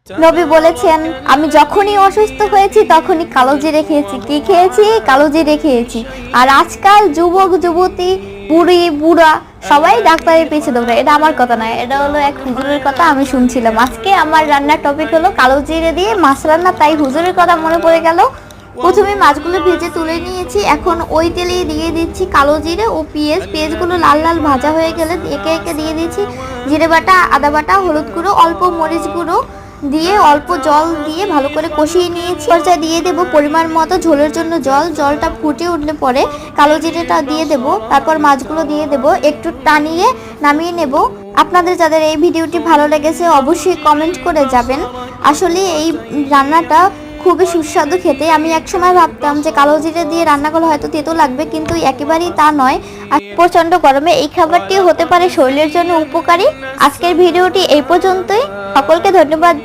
নবী বলেছেন, আমি যখনই অসুস্থ হয়েছি তখনই কালো জিরে খেয়েছি। কি খেয়েছি? কালো জিরে খেয়েছি। আর আজকাল যুবক যুবতী, বুড়ি বুড়া সবাই ডাক্তারের পিছে দৌড়ায়। এটা আমার কথা নয়, এটা হলো এক হুজুরের কথা, আমি শুনছিলাম। আজকে আমার রান্নার টপিক হলো কালো জিরে দিয়ে মাছ রান্না, তাই হুজুরের কথা মনে পড়ে গেল। প্রথমে মাছগুলো ভেজে তুলে নিয়েছি, এখন ওই তেলেই দিয়ে দিচ্ছি কালো জিরে ও পেঁয়াজ। পেঁয়াজগুলো লাল লাল ভাজা হয়ে গেলে একে একে দিয়ে দিচ্ছি জিরে বাটা, আদা বাটা, হলুদ গুঁড়ো, অল্প মরিচ গুঁড়ো দিয়ে অল্প জল দিয়ে ভালো করে কষিয়ে নিয়েছি। পর্যায়ে দিয়ে দেব পরিমাণ মতো ঝোলের জন্য জল। জলটা ফুটে উঠলে পরে কালো জিরেটা দিয়ে দেব, তারপর মাছগুলো দিয়ে দেব, একটু টানিয়ে নামিয়ে নেব। আপনাদের যাদের এই ভিডিওটি ভালো লেগেছে অবশ্যই কমেন্ট করে যাবেন। আসলে এই রান্নাটা খুবই সুস্বাদু খেতে। আমি একসময় ভাবতাম যে কালো জিরে দিয়ে রান্না করলে হয়তো তেতো লাগবে, কিন্তু একেবারেই তা নয়। আর প্রচন্ড গরমে এই খাবারটিও হতে পারে শরীরের জন্য উপকারী। আজকের ভিডিওটি এই পর্যন্তই। সকলকে ধন্যবাদ।